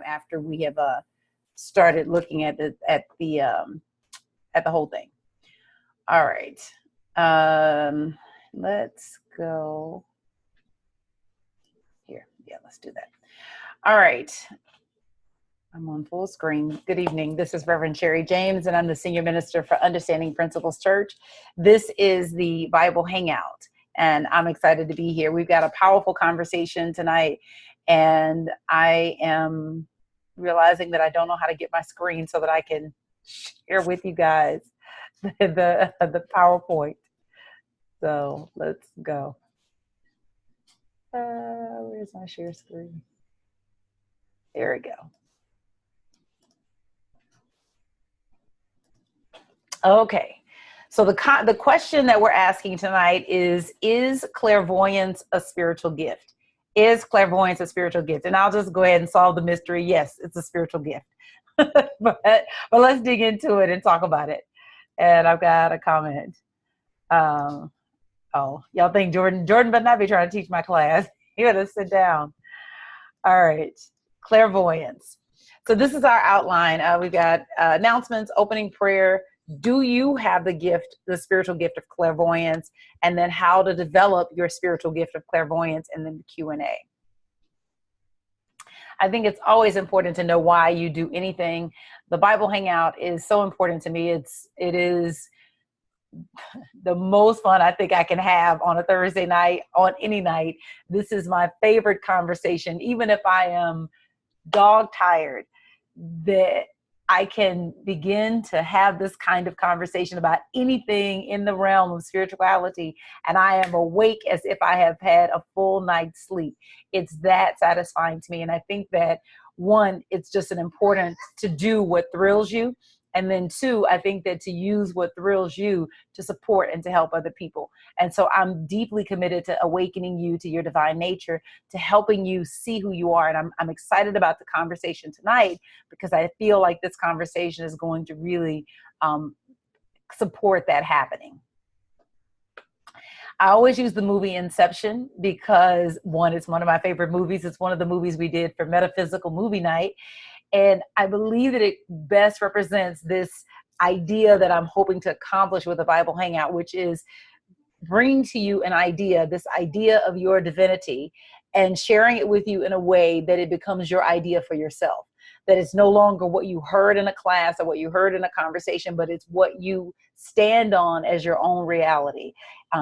after we have started looking at the whole thing. All right. Let's go here. Yeah, let's do that. All right. I'm on full screen. Good evening. This is Reverend Sherry James, and I'm the Senior Minister for Understanding Principles Church. This is the Bible Hangout, and I'm excited to be here. We've got a powerful conversation tonight, and I am realizing that I don't know how to get my screen so that I can share with you guys the PowerPoint. So let's go. Where's my share screen? There we go. Okay, so the question that we're asking tonight is clairvoyance a spiritual gift? Is clairvoyance a spiritual gift? And I'll just go ahead and solve the mystery. Yes, it's a spiritual gift. but let's dig into it and talk about it. And I've got a comment. Oh, y'all think Jordan better not be trying to teach my class. You gotta sit down. All right, clairvoyance. So this is our outline. We've got announcements, opening prayer. Do you have the gift, the spiritual gift of clairvoyance? And then how to develop your spiritual gift of clairvoyance, and then the Q&A. I think it's always important to know why you do anything. The Bible Hangout is so important to me. It is the most fun I think I can have on a Thursday night, on any night. This is my favorite conversation, even if I am dog tired, that I can begin to have this kind of conversation about anything in the realm of spirituality, and I am awake as if I have had a full night's sleep. It's that satisfying to me. And I think that, one, it's just an important to do what thrills you. And then two, I think that to use what thrills you to support and to help other people. And so I'm deeply committed to awakening you to your divine nature, to helping you see who you are. And I'm excited about the conversation tonight, because I feel like this conversation is going to really support that happening. I always use the movie Inception because, one, it's one of my favorite movies. It's one of the movies we did for Metaphysical movie night. And I believe that it best represents this idea that I'm hoping to accomplish with the Bible Hangout, which is bring to you an idea, this idea of your divinity, and sharing it with you in a way that it becomes your idea for yourself. That it's no longer what you heard in a class or what you heard in a conversation, but it's what you stand on as your own reality.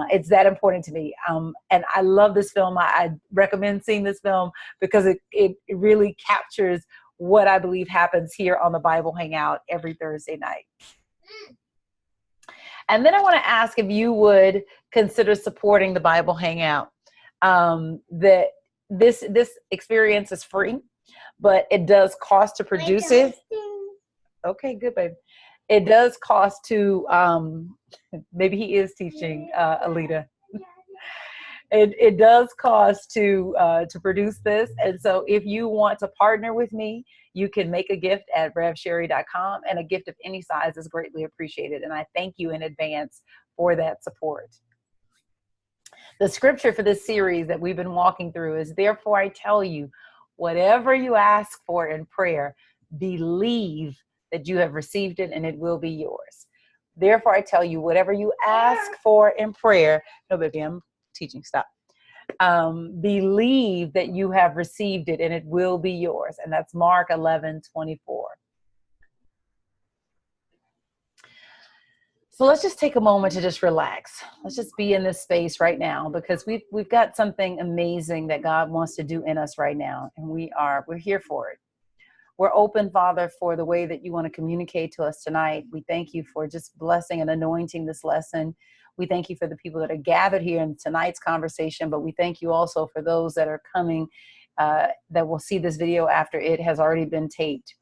It's that important to me. And I love this film. I recommend seeing this film because it really captures what I believe happens here on the Bible Hangout every Thursday night. And then I want to ask if you would consider supporting the Bible Hangout. That this experience is free, but it does cost to produce it. Okay, good, babe. It does cost to, maybe he is teaching, Alita. It does cost to produce this. And so if you want to partner with me, you can make a gift at revsherry.com, and a gift of any size is greatly appreciated. And I thank you in advance for that support. The scripture for this series that we've been walking through is, therefore I tell you, whatever you ask for in prayer, believe that you have received it and it will be yours. Therefore I tell you, whatever you ask for in prayer, no, baby, I'm teaching, stop. Believe that you have received it and it will be yours. And that's Mark 11:24. So let's just take a moment to just relax. Let's just be in this space right now, because we've got something amazing that God wants to do in us right now. And we're here for it. We're open, Father, for the way that you want to communicate to us tonight. We thank you for just blessing and anointing this lesson. We thank you for the people that are gathered here in tonight's conversation, but we thank you also for those that are coming that will see this video after it has already been taped.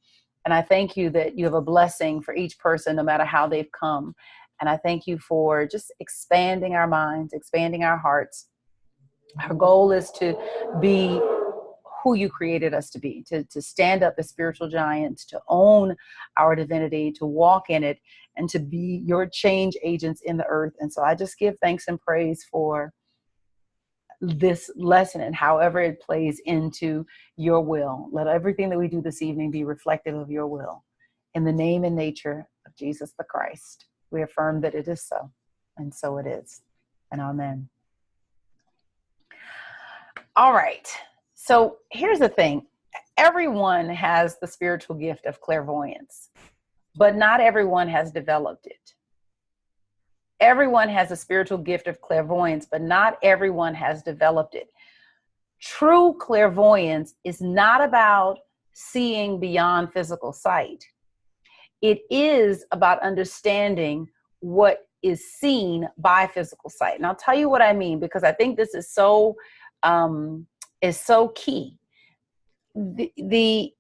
And I thank you that you have a blessing for each person, no matter how they've come. And I thank you for just expanding our minds, expanding our hearts. Our goal is to be who you created us to be, to stand up as spiritual giants, to own our divinity, to walk in it, and to be your change agents in the earth. And so I just give thanks and praise for this lesson and however it plays into your will. Let everything that we do this evening be reflective of your will. In the name and nature of Jesus the Christ, we affirm that it is so, and so it is. And amen. All right. So here's the thing. Everyone has the spiritual gift of clairvoyance, but not everyone has developed it. Everyone has a spiritual gift of clairvoyance, but not everyone has developed it. True clairvoyance is not about seeing beyond physical sight. It is about understanding what is seen by physical sight. And I'll tell you what I mean, because I think this is so key. The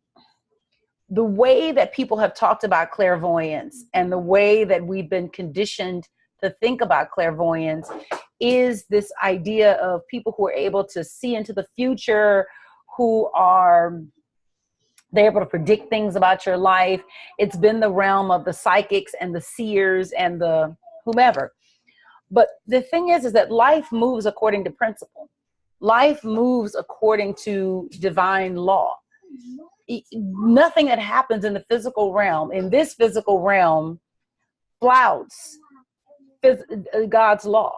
way that people have talked about clairvoyance and the way that we've been conditioned to think about clairvoyance is this idea of people who are able to see into the future, they're able to predict things about your life. It's been the realm of the psychics and the seers and the whomever. But the thing is that life moves according to principle. Life moves according to divine law. Nothing that happens in the physical realm, in this physical realm, flouts God's law.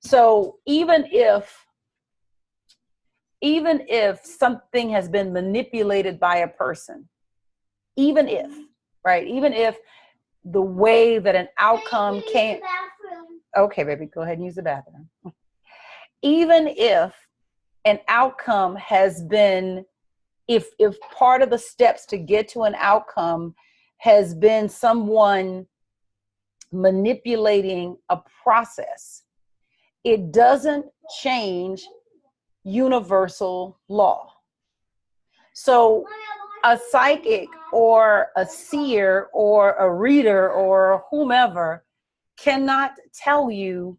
So even if something has been manipulated by a person, even if the way that an outcome came, okay, baby, go ahead and use the bathroom. Even if an outcome has been, if part of the steps to get to an outcome has been someone manipulating a process, it doesn't change universal law. So a psychic or a seer or a reader or whomever cannot tell you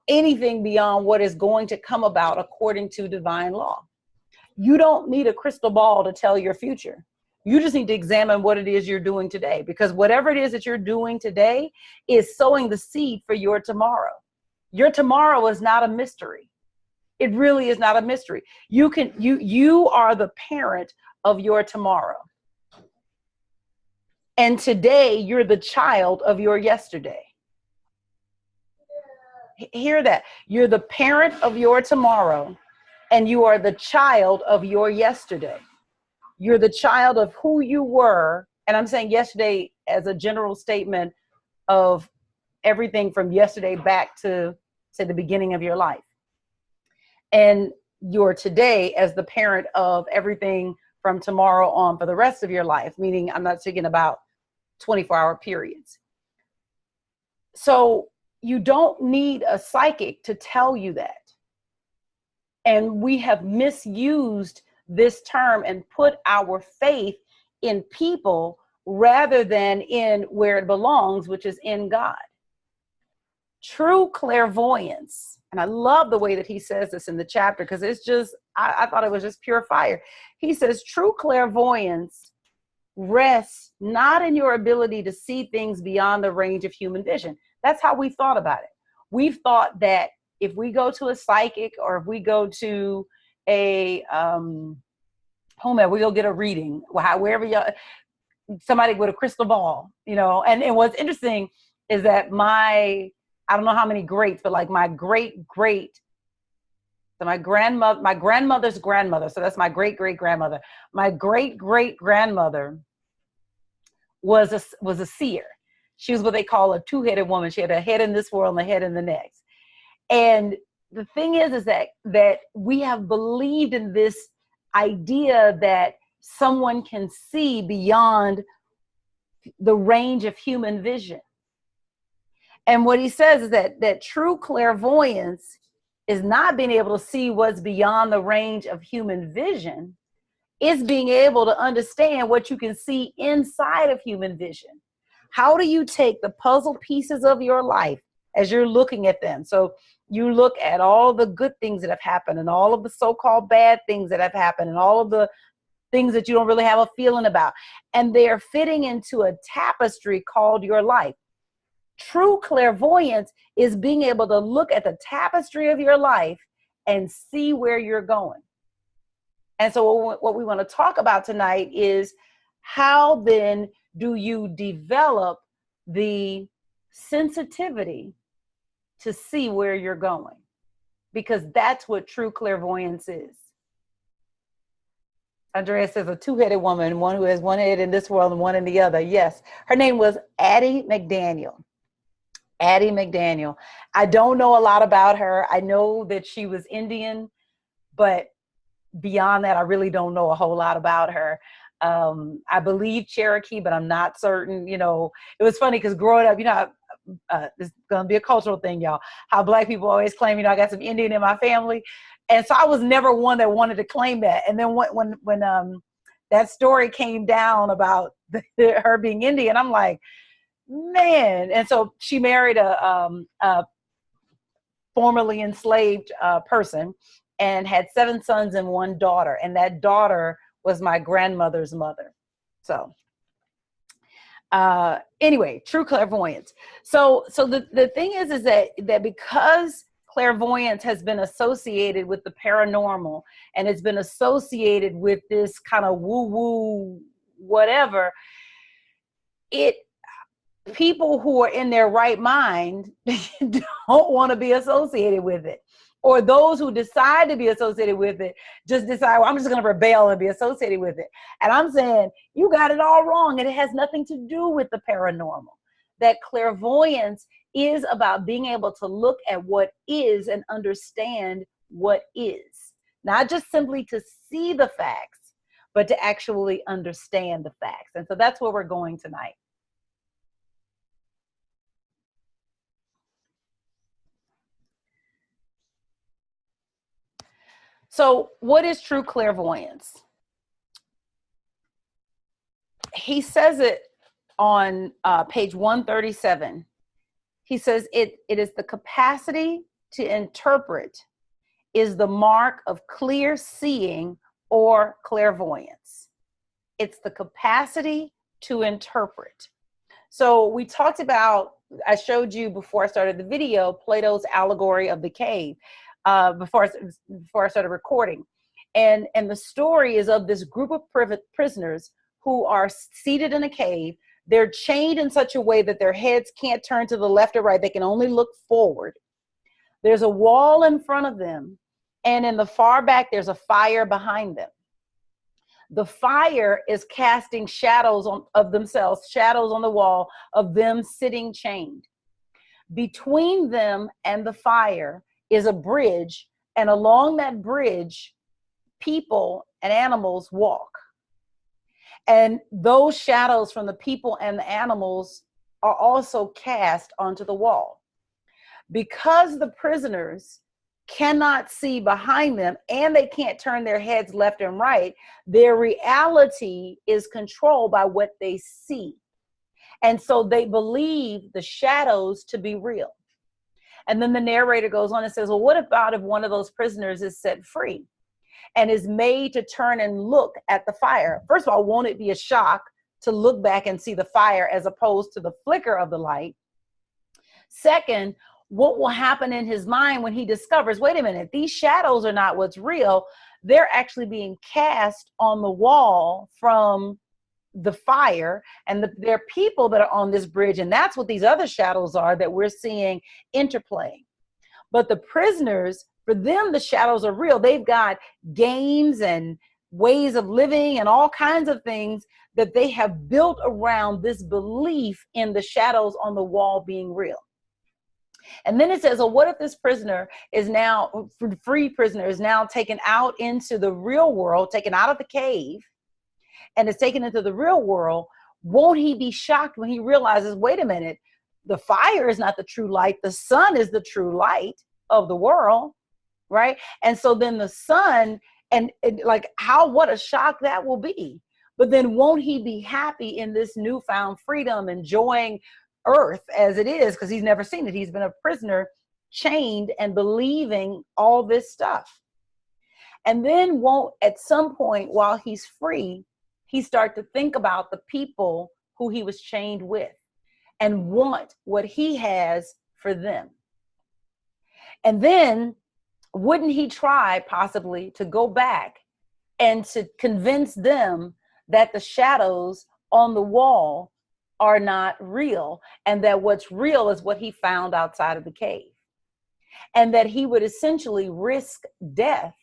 anything beyond what is going to come about according to divine law. You don't need a crystal ball to tell your future. You just need to examine what it is you're doing today, because whatever it is that you're doing today is sowing the seed for your tomorrow. Your tomorrow is not a mystery. It really is not a mystery. You are the parent of your tomorrow. And today you're the child of your yesterday. Hear that. You're the parent of your tomorrow, and you are the child of your yesterday. You're the child of who you were. And I'm saying yesterday as a general statement of everything from yesterday back to the beginning of your life. And you're today as the parent of everything from tomorrow on for the rest of your life, meaning I'm not speaking about 24-hour periods. So you don't need a psychic to tell you that. And we have misused this term and put our faith in people rather than in where it belongs, which is in God. True clairvoyance, and I love the way that he says this in the chapter, because it's just, I thought it was just pure fire. He says, true clairvoyance rests not in your ability to see things beyond the range of human vision. That's how we've thought about it. We've thought that if we go to a psychic or if we go to a whomever, we go get a reading, wherever somebody with a crystal ball, and what's interesting is that I don't know how many greats, but like my grandmother's grandmother, so that's my great-great-grandmother. My great-great-grandmother was a seer. She was what they call a two-headed woman. She had a head in this world and a head in the next. And the thing is that we have believed in this idea that someone can see beyond the range of human vision. And what he says is that true clairvoyance is not being able to see what's beyond the range of human vision. It's being able to understand what you can see inside of human vision. How do you take the puzzle pieces of your life as you're looking at them? So you look at all the good things that have happened and all of the so-called bad things that have happened and all of the things that you don't really have a feeling about. And they're fitting into a tapestry called your life. True clairvoyance is being able to look at the tapestry of your life and see where you're going. And so what we want to talk about tonight is how then do you develop the sensitivity to see where you're going? Because that's what true clairvoyance is. Andrea says a two-headed woman, one who has one head in this world and one in the other. Yes. Her name was Addie McDaniel. Addie McDaniel. I don't know a lot about her. I know that she was Indian, but beyond that, I really don't know a whole lot about her. I believe Cherokee, but I'm not certain. You know, it was funny because growing up, you know, it's going to be a cultural thing, y'all, how Black people always claim, you know, I got some Indian in my family. And so I was never one that wanted to claim that. And then when that story came down about her being Indian, I'm like, man. And so she married a formerly enslaved person and had 7 sons and 1 daughter. And that daughter was my grandmother's mother. So anyway, true clairvoyance. So the thing is that because clairvoyance has been associated with the paranormal and it's been associated with this kind of woo-woo whatever, people who are in their right mind don't want to be associated with it. Or those who decide to be associated with it just decide, well, I'm just going to rebel and be associated with it. And I'm saying, you got it all wrong. And it has nothing to do with the paranormal. That clairvoyance is about being able to look at what is and understand what is. Not just simply to see the facts, but to actually understand the facts. And so that's where we're going tonight. So what is true clairvoyance? He says it on page 137. He says it is the capacity to interpret is the mark of clear seeing or clairvoyance. It's the capacity to interpret. So we talked about, I showed you before I started the video, Plato's allegory of the cave. Before I started recording. And the story is of this group of prisoners who are seated in a cave. They're chained in such a way that their heads can't turn to the left or right. They can only look forward. There's a wall in front of them. And in the far back, there's a fire behind them. The fire is casting shadows of themselves, shadows on the wall of them sitting chained. Between them and the fire is a bridge, and along that bridge, people and animals walk. And those shadows from the people and the animals are also cast onto the wall. Because the prisoners cannot see behind them and they can't turn their heads left and right, their reality is controlled by what they see. And so they believe the shadows to be real. And then the narrator goes on and says, well, what about if one of those prisoners is set free and is made to turn and look at the fire? First of all, won't it be a shock to look back and see the fire as opposed to the flicker of the light? Second, what will happen in his mind when he discovers, wait a minute, these shadows are not what's real. They're actually being cast on the wall from the fire, and there are people that are on this bridge, and that's what these other shadows are that we're seeing interplaying. But the prisoners, for them, the shadows are real. They've got games and ways of living and all kinds of things that they have built around this belief in the shadows on the wall being real. And then it says, well, what if this prisoner is now, free prisoner is now taken out into the real world, taken out of the cave, and is taken into the real world? Won't he be shocked when he realizes, wait a minute, the fire is not the true light. The sun is the true light of the world, right? And so then the sun, and like what a shock that will be. But then won't he be happy in this newfound freedom, enjoying earth as it is, because he's never seen it. He's been a prisoner, chained and believing all this stuff. And then won't, at some point while he's free, he start to think about the people who he was chained with and want what he has for them. And then wouldn't he try possibly to go back and to convince them that the shadows on the wall are not real, and that what's real is what he found outside of the cave, and that he would essentially risk death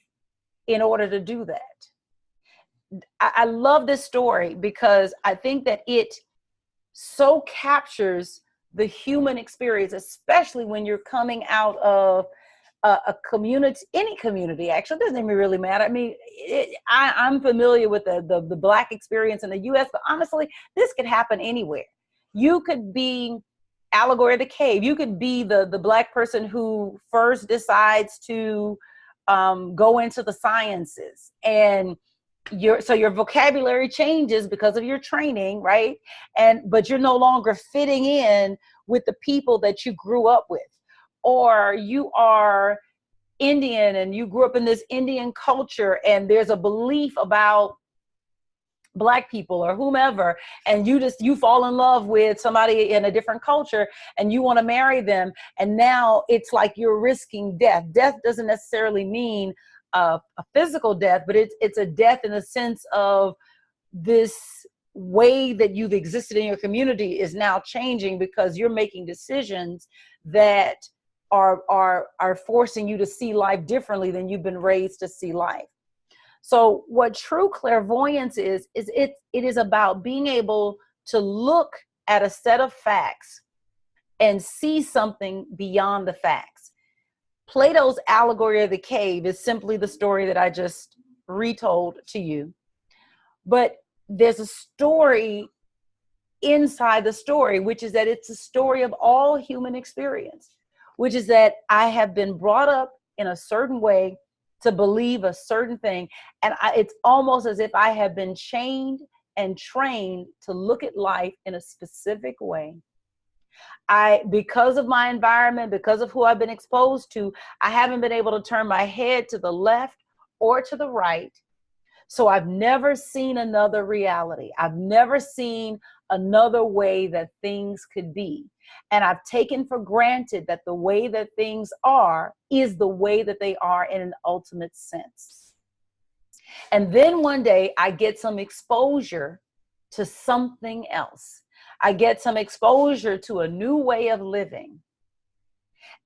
in order to do that? I love this story because I think that it so captures the human experience, especially when you're coming out of a community, any community, actually, it doesn't even really matter. I mean, I'm familiar with the Black experience in the US, but honestly, this could happen anywhere. You could be allegory of the cave. You could be the Black person who first decides to go into the sciences, and your vocabulary changes because of your training, right? But you're no longer fitting in with the people that you grew up with. Or you are Indian and you grew up in this Indian culture, and there's a belief about Black people or whomever, and you fall in love with somebody in a different culture and you want to marry them, and now it's like you're risking death. Death doesn't necessarily mean a physical death, but it's a death in the sense of this way that you've existed in your community is now changing because you're making decisions that are forcing you to see life differently than you've been raised to see life. So what true clairvoyance is it is about being able to look at a set of facts and see something beyond the facts. Plato's allegory of the cave is simply the story that I just retold to you. But there's a story inside the story, which is that it's a story of all human experience, which is that I have been brought up in a certain way to believe a certain thing. And it's almost as if I have been chained and trained to look at life in a specific way. Because of my environment, because of who I've been exposed to, I haven't been able to turn my head to the left or to the right. So I've never seen another reality. I've never seen another way that things could be. And I've taken for granted that the way that things are is the way that they are in an ultimate sense. And then one day I get some exposure to something else. I get some exposure to a new way of living.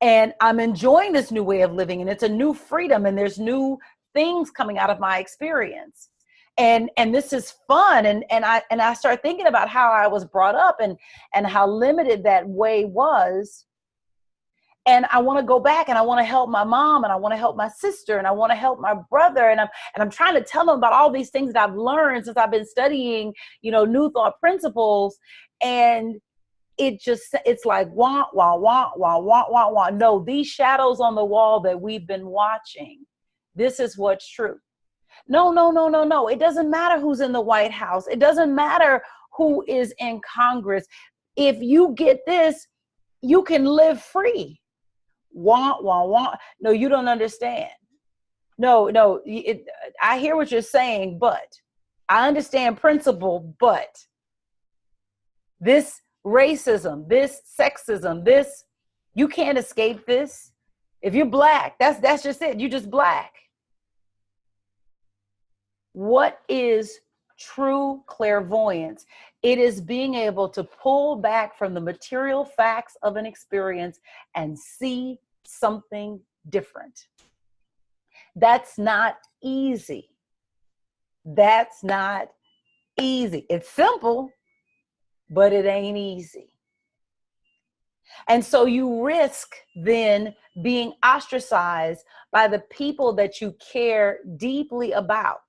And I'm enjoying this new way of living, and it's a new freedom, and there's new things coming out of my experience. And this is fun. And I start thinking about how I was brought up and how limited that way was. And I want to go back, and I want to help my mom, and I want to help my sister, and I want to help my brother. And I'm trying to tell them about all these things that I've learned since I've been studying, new thought principles. And it's like, wah, wah, wah, wah, wah, wah, wah. No, these shadows on the wall that we've been watching, this is what's true. No, no, no, no, no. It doesn't matter who's in the White House. It doesn't matter who is in Congress. If you get this, you can live free. Wah, wah, wah. No, you don't understand. No, I hear what you're saying, but I understand principle, but this racism, this sexism, this, you can't escape this. If you're Black, that's just it. You're just Black. What is true clairvoyance? It is being able to pull back from the material facts of an experience and see something different. That's not easy. That's not easy. It's simple, but it ain't easy. And so you risk then being ostracized by the people that you care deeply about,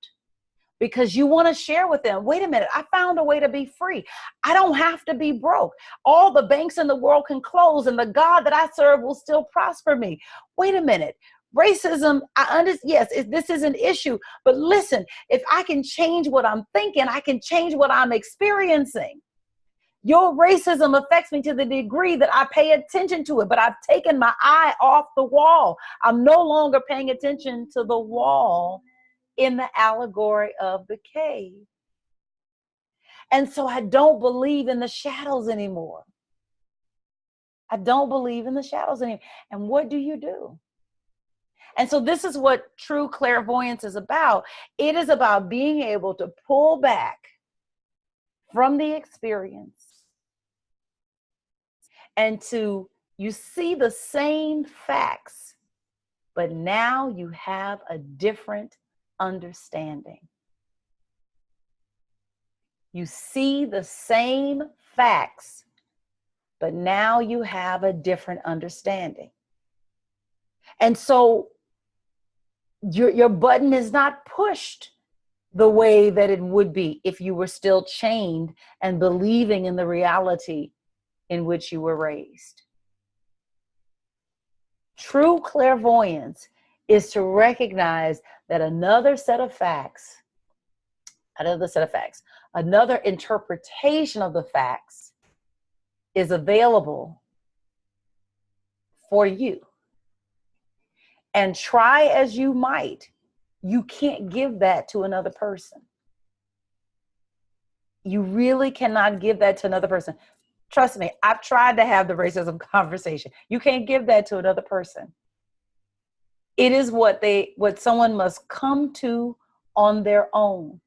because you want to share with them, wait a minute, I found a way to be free. I don't have to be broke. All the banks in the world can close, and the God that I serve will still prosper me. Wait a minute. Racism, yes, this is an issue, but listen, if I can change what I'm thinking, I can change what I'm experiencing. Your racism affects me to the degree that I pay attention to it, but I've taken my eye off the wall. I'm no longer paying attention to the wall in the allegory of the cave. And so I don't believe in the shadows anymore. I don't believe in the shadows anymore. And what do? And so this is what true clairvoyance is about. It is about being able to pull back from the experience and you see the same facts, but now you have a different understanding. You see the same facts, but now you have a different understanding. And so your button is not pushed the way that it would be if you were still chained and believing in the reality in which you were raised. True clairvoyance is to recognize that another interpretation of the facts is available for you. And try as you might, you can't give that to another person. You really cannot give that to another person. Trust me, I've tried to have the racism conversation. You can't give that to another person. It is what someone must come to on their own.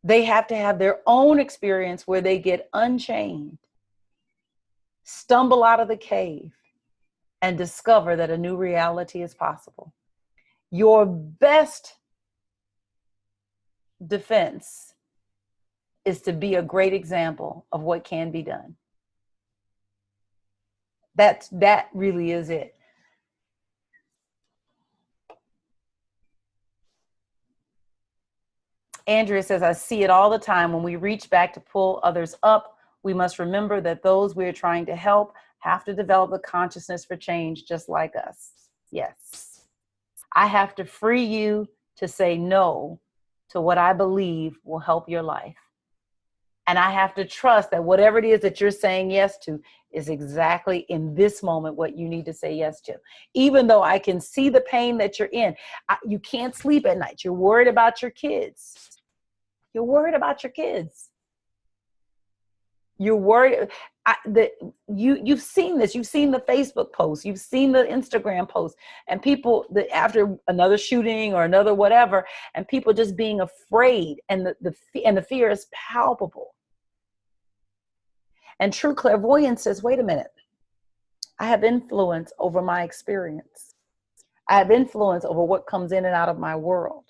They have to have their own experience where they get unchained, stumble out of the cave, and discover that a new reality is possible. Your best defense is to be a great example of what can be done. That really is it. Andrea says, I see it all the time. When we reach back to pull others up, we must remember that those we're trying to help have to develop a consciousness for change just like us. Yes. I have to free you to say no to what I believe will help your life. And I have to trust that whatever it is that you're saying yes to is exactly in this moment what you need to say yes to. Even though I can see the pain that you're in, you can't sleep at night. You're worried about your kids. You're worried about your kids. You're worried that you've seen this. You've seen the Facebook posts. You've seen the Instagram posts, and people that after another shooting or another whatever, and people just being afraid, and the fear is palpable. And true clairvoyance says, wait a minute. I have influence over my experience. I have influence over what comes in and out of my world.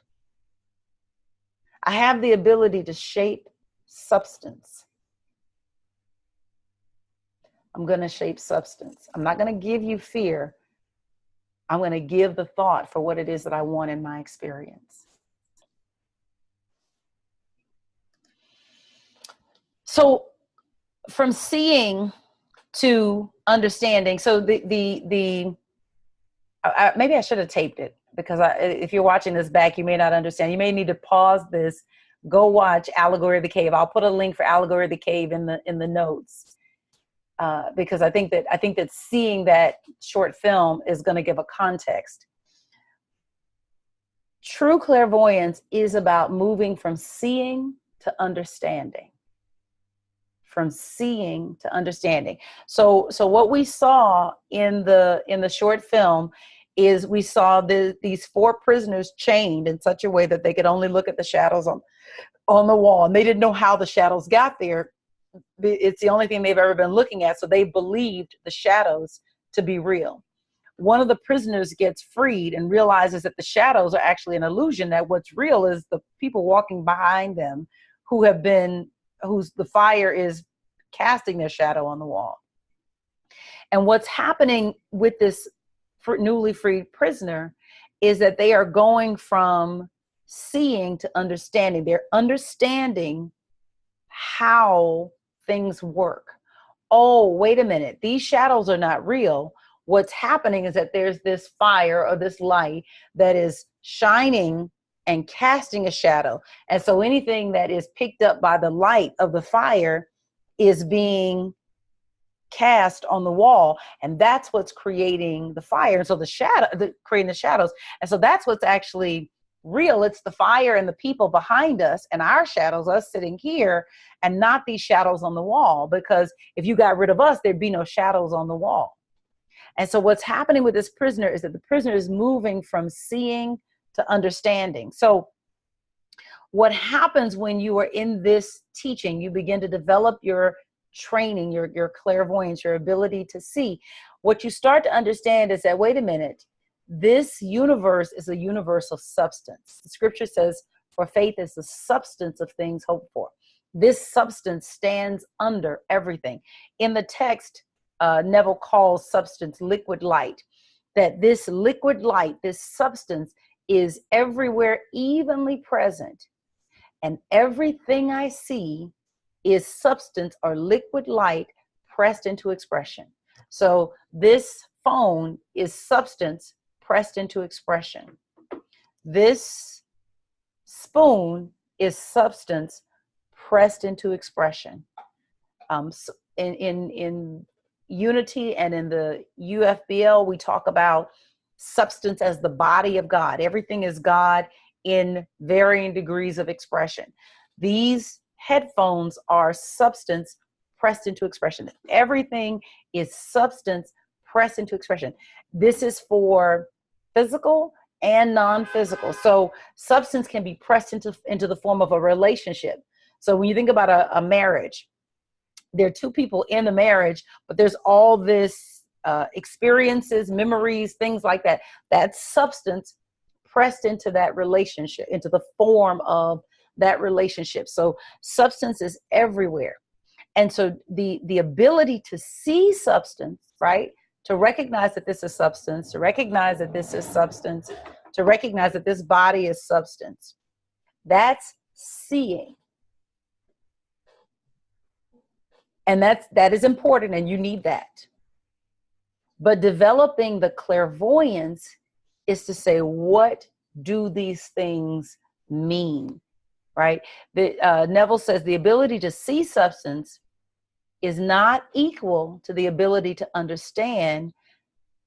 I have the ability to shape substance. I'm going to shape substance. I'm not going to give you fear. I'm going to give the thought for what it is that I want in my experience. So from seeing to understanding. So maybe I should have taped it, because if you're watching this back, you may not understand. You may need to pause this, go watch Allegory of the Cave. I'll put a link for Allegory of the Cave in the notes, because I think that seeing that short film is going to give a context. True clairvoyance is about moving from seeing to understanding. From seeing to understanding. So what we saw in the short film is we saw these 4 prisoners chained in such a way that they could only look at the shadows on the wall, and they didn't know how the shadows got there. It's the only thing they've ever been looking at, so they believed the shadows to be real. One of the prisoners gets freed and realizes that the shadows are actually an illusion, that what's real is the people walking behind them whose the fire is casting their shadow on the wall. And what's happening with this newly freed prisoner is that they are going from seeing to understanding. They're understanding how things work. Oh, wait a minute. These shadows are not real. What's happening is that there's this fire or this light that is shining and casting a shadow. And so anything that is picked up by the light of the fire is being cast on the wall, and that's what's creating the fire. And so creating the shadows. And so that's what's actually real. It's the fire and the people behind us and our shadows, us sitting here, and not these shadows on the wall. Because if you got rid of us, there'd be no shadows on the wall. And so what's happening with this prisoner is that the prisoner is moving from seeing to understanding. So what happens when you are in this teaching, you begin to develop your training, your clairvoyance, your ability to see. What you start to understand is that, wait a minute, this universe is a universe of substance. The scripture says, for faith is the substance of things hoped for. This substance stands under everything. In the text, Neville calls substance liquid light, that this liquid light, this substance, is everywhere evenly present. And everything I see is substance or liquid light pressed into expression. So this phone is substance pressed into expression. This spoon is substance pressed into expression. So in Unity and in the UFBL, we talk about substance as the body of God. Everything is God in varying degrees of expression. These headphones are substance pressed into expression. Everything is substance pressed into expression. This is for physical and non-physical. So substance can be pressed into the form of a relationship. So when you think about a marriage, there are two people in the marriage, but there's all this experiences, memories, things like that. That substance pressed into that relationship, into the form of that relationship. So substance is everywhere. And so the ability to see substance, right? To recognize that this is substance, to recognize that this is substance, to recognize that this body is substance. That's seeing. And that is important, and you need that. But developing the clairvoyance is to say, what do these things mean, right? Neville says the ability to see substance is not equal to the ability to understand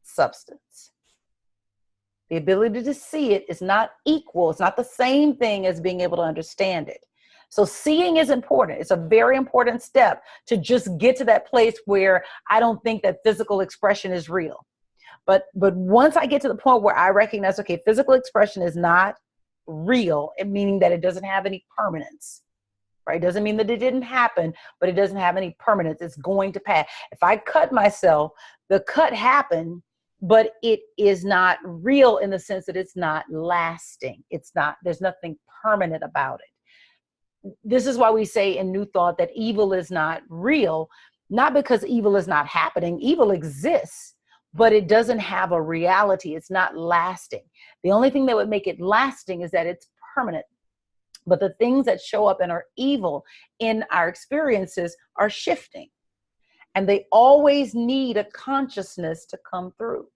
substance. The ability to see it is not equal. It's not the same thing as being able to understand it. So seeing is important. It's a very important step to just get to that place where I don't think that physical expression is real. But once I get to the point where I recognize, okay, physical expression is not real, meaning that it doesn't have any permanence, right? It doesn't mean that it didn't happen, but it doesn't have any permanence. It's going to pass. If I cut myself, the cut happened, but it is not real in the sense that it's not lasting. There's nothing permanent about it. This is why we say in New Thought that evil is not real, not because evil is not happening. Evil exists, but it doesn't have a reality. It's not lasting. The only thing that would make it lasting is that it's permanent. But the things that show up and are evil in our experiences are shifting. And they always need a consciousness to come through.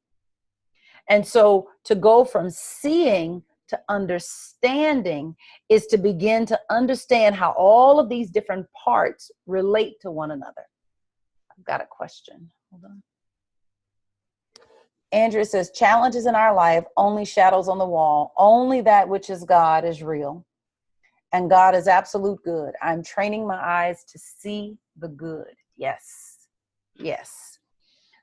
And so to go from seeing to understanding is to begin to understand how all of these different parts relate to one another. I've got a question. Hold on. Andrea says, challenges in our life, only shadows on the wall. Only that which is God is real. And God is absolute good. I'm training my eyes to see the good. Yes. Yes.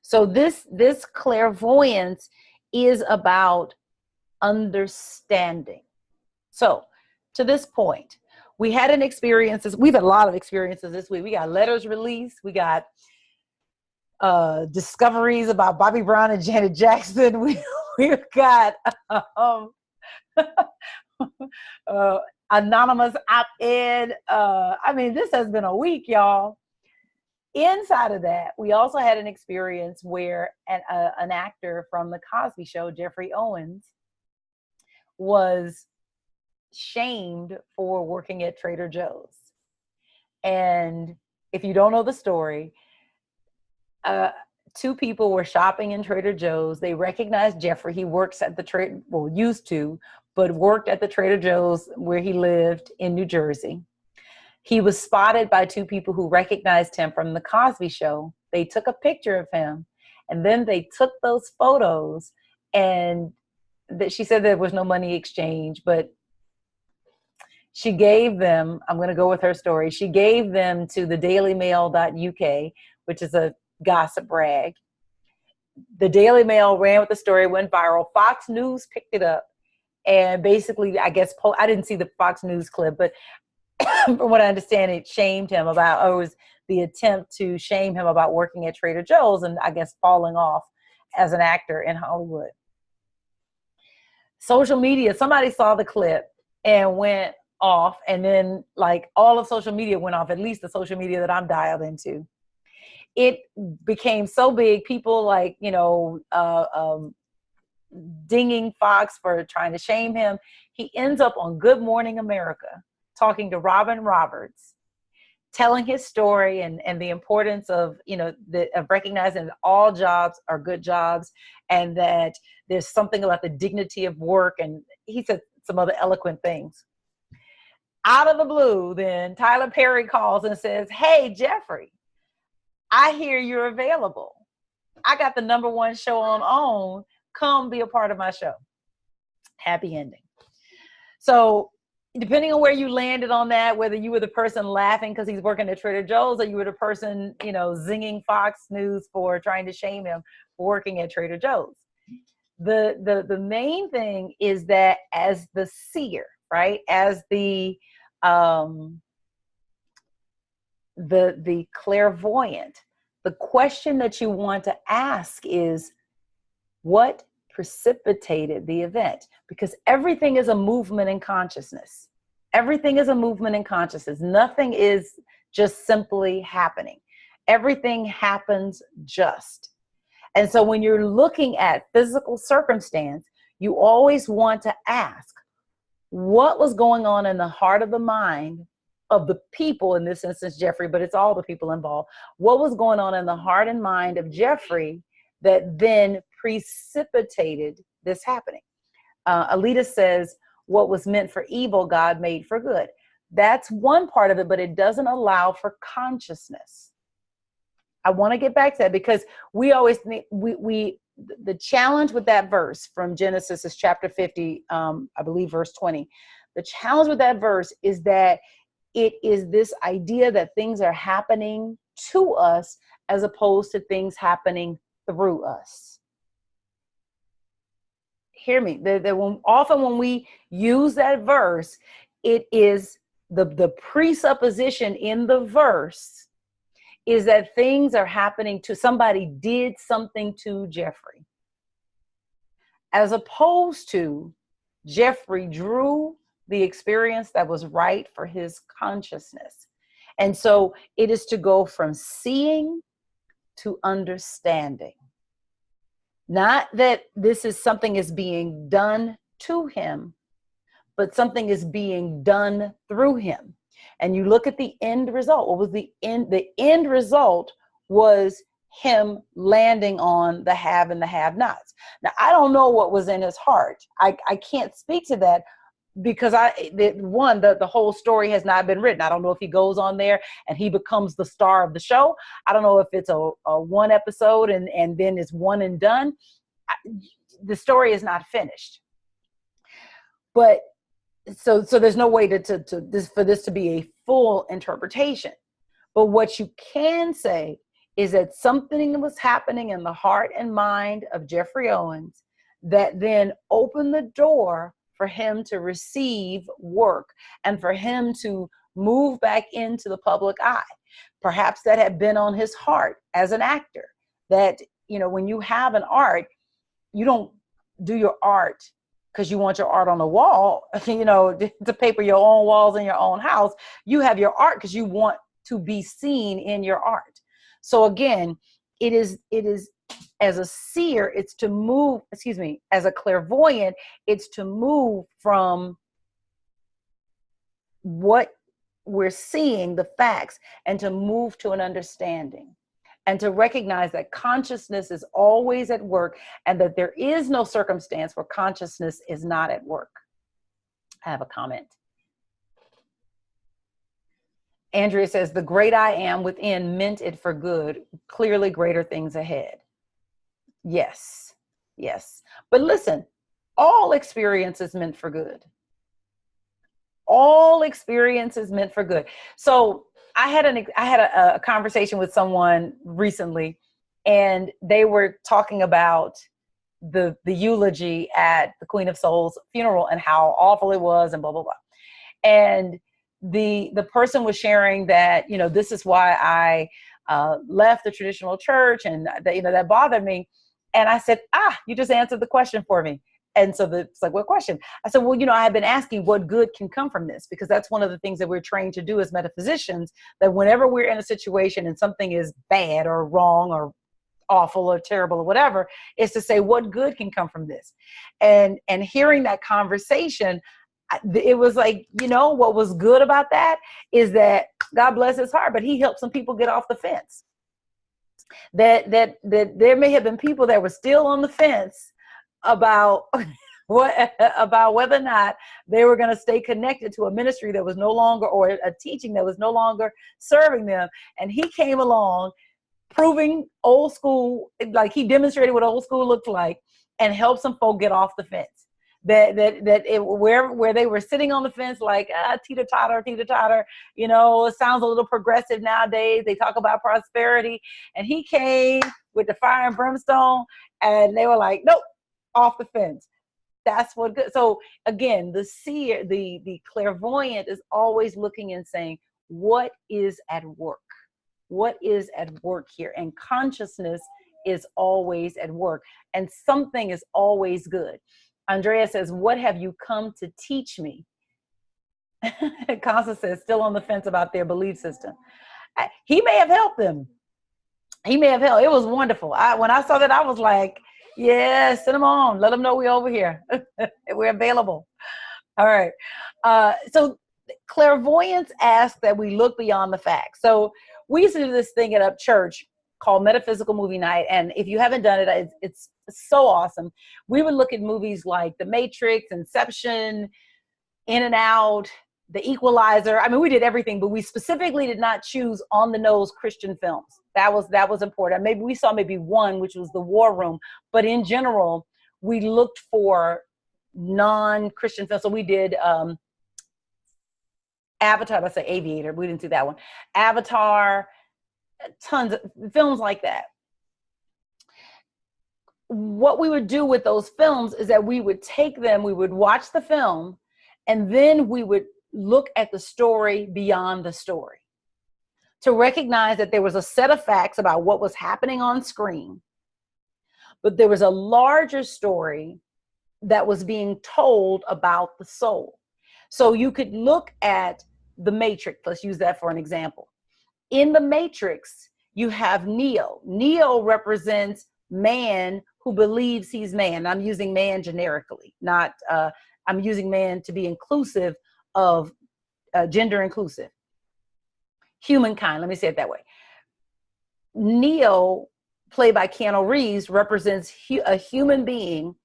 So this clairvoyance is about understanding. So to this point, we had an experience. We've had a lot of experiences this week. We got letters released. We got discoveries about Bobby Brown and Janet Jackson. We've got anonymous op-ed. I mean, this has been a week, y'all. Inside of that, we also had an experience where an actor from The Cosby Show, Jeffrey Owens, was shamed for working at Trader Joe's. And if you don't know the story, two people were shopping in Trader Joe's. They recognized Jeffrey. He works at the used to, but worked at the Trader Joe's where he lived in New Jersey. He was spotted by two people who recognized him from The Cosby Show. They took a picture of him, and then they took those photos, and she said there was no money exchange, but she gave them, I'm going to go with her story, she gave them to the dailymail.uk, which is a gossip rag. the Daily Mail ran with the story, went viral. Fox News picked it up. And basically, I guess, I didn't see the Fox News clip, but from what I understand, it shamed him about, or it was the attempt to shame him about working at Trader Joe's and I guess falling off as an actor in Hollywood. Social media, somebody saw the clip and went off, and then like all of social media went off, at least the social media that I'm dialed into. It became so big, people like, dinging Fox for trying to shame him. He ends up on Good Morning America talking to Robin Roberts, telling his story and the importance of, of recognizing that all jobs are good jobs and that there's something about the dignity of work. And he said some other eloquent things. Out of the blue, then Tyler Perry calls and says, "Hey, Jeffrey, I hear you're available. I got the #1 show on OWN. Come be a part of my show." Happy ending. So depending on where you landed on that, whether you were the person laughing because he's working at Trader Joe's or you were the person, zinging Fox News for trying to shame him for working at Trader Joe's. The main thing is that as the seer, right, as the clairvoyant, the question that you want to ask is, what precipitated the event? Because everything is a movement in consciousness. Everything is a movement in consciousness. Nothing is just simply happening. Everything happens just. And so when you're looking at physical circumstance, you always want to ask, what was going on in the heart of the mind of the people, in this instance, Jeffrey, but it's all the people involved. What was going on in the heart and mind of Jeffrey that then precipitated this happening? Alita says, what was meant for evil, God made for good. That's one part of it, but it doesn't allow for consciousness. I want to get back to that because we always think the challenge with that verse from Genesis is chapter 50, I believe verse 20. The challenge with that verse is that it is this idea that things are happening to us as opposed to things happening through us. Hear me. Often when we use that verse, it is the presupposition in the verse is that things are happening to somebody did something to Jeffrey, as opposed to Jeffrey drew the experience that was right for his consciousness. And so it is to go from seeing to understanding. Not that this is something is being done to him, but something is being done through him. And you look at the end result. What was the end? The end result was him landing on the have and the have-nots. Now, I don't know what was in his heart. I can't speak to that because the whole story has not been written. I don't know if he goes on there and he becomes the star of the show. I don't know if it's a one episode and then it's one and done. The story is not finished. But so there's no way for this to be a full interpretation. But what you can say is that something was happening in the heart and mind of Jeffrey Owens that then opened the door for him to receive work and for him to move back into the public eye. Perhaps that had been on his heart as an actor, that, when you have an art, you don't do your art because you want your art on the wall, to paper your own walls in your own house. You have your art because you want to be seen in your art. So again, it is as a seer, it's to move, as a clairvoyant, it's to move from what we're seeing, the facts, and to move to an understanding. And to recognize that consciousness is always at work and that there is no circumstance where consciousness is not at work. I have a comment. Andrea says, the great I am within meant it for good, clearly greater things ahead. Yes, yes. But listen, all experience is meant for good. All experience is meant for good. So I had a conversation with someone recently, and they were talking about the eulogy at the Queen of Souls funeral and how awful it was and blah, blah, blah. And the person was sharing that, you know, this is why I left the traditional church, and that, you know, that bothered me. And I said, you just answered the question for me. And so it's like, what question? I said, well, you know, I have been asking what good can come from this, because that's one of the things that we're trained to do as metaphysicians, that whenever we're in a situation and something is bad or wrong or awful or terrible or whatever, is to say, what good can come from this? And hearing that conversation, it was like, you know, what was good about that is that, God bless his heart, but he helped some people get off the fence. That there may have been people that were still on the fence about about whether or not they were going to stay connected to a ministry that was no longer, or a teaching that was no longer serving them. And he came along proving old school, like he demonstrated what old school looked like, and helped some folk get off the fence. Where they were sitting on the fence, like teeter totter, you know, it sounds a little progressive nowadays. They talk about prosperity, and he came with the fire and brimstone, and they were like, nope, off the fence. That's what good. So again, the seer, the clairvoyant is always looking and saying, what is at work? What is at work here? And consciousness is always at work, and something is always good. Andrea says, what have you come to teach me? Constance says, still on the fence about their belief system. He may have helped them. He may have helped. It was wonderful. When I saw that, I was like, yeah, send them on. Let them know we're over here. We're available. All right. So clairvoyance asks that we look beyond the facts. So we used to do this thing at Up Church called Metaphysical Movie Night. And if you haven't done it, it's so awesome. We would look at movies like The Matrix, Inception, In and Out, The Equalizer. I mean, we did everything, but we specifically did not choose on the nose Christian films. That was important. Maybe we saw one, which was The War Room. But in general, we looked for non-Christian films. So we did Avatar, let's say Aviator. We didn't do that one. Avatar, tons of films like that. What we would do with those films is that we would take them, we would watch the film, and then we would look at the story beyond the story to recognize that there was a set of facts about what was happening on screen, but there was a larger story that was being told about the soul. So you could look at The Matrix. Let's use that for an example. In The Matrix, you have Neo. Neo represents man who believes he's man. I'm using man generically, not, I'm using man to be inclusive of gender inclusive. Humankind, let me say it that way. Neo, played by Keanu Reeves, represents a human being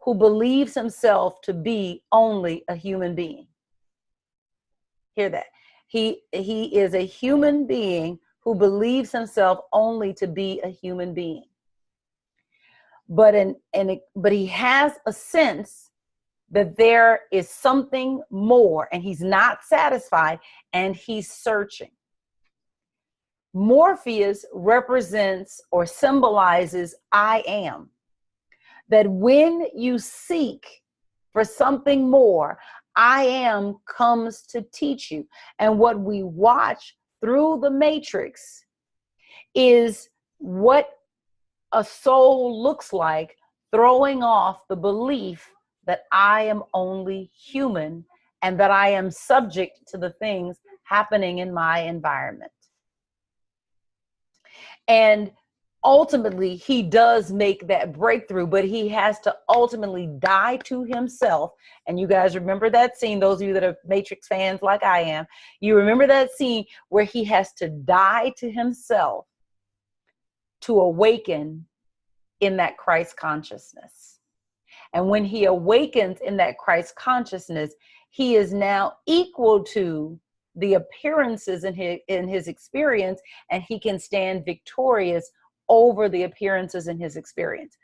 who believes himself to be only a human being. Hear that. He is a human being who believes himself only to be a human being. But he has a sense that there is something more, and he's not satisfied, and he's searching. Morpheus represents or symbolizes I am. That when you seek for something more, I am comes to teach you. And what we watch through the Matrix is what a soul looks like, throwing off the belief that I am only human and that I am subject to the things happening in my environment. And ultimately, he does make that breakthrough, but he has to ultimately die to himself. And you guys remember that scene, those of you that are Matrix fans like I am, you remember that scene where he has to die to himself to awaken in that Christ consciousness. And when he awakens in that Christ consciousness, he is now equal to the appearances in his experience, and he can stand victorious over the appearances in his experience.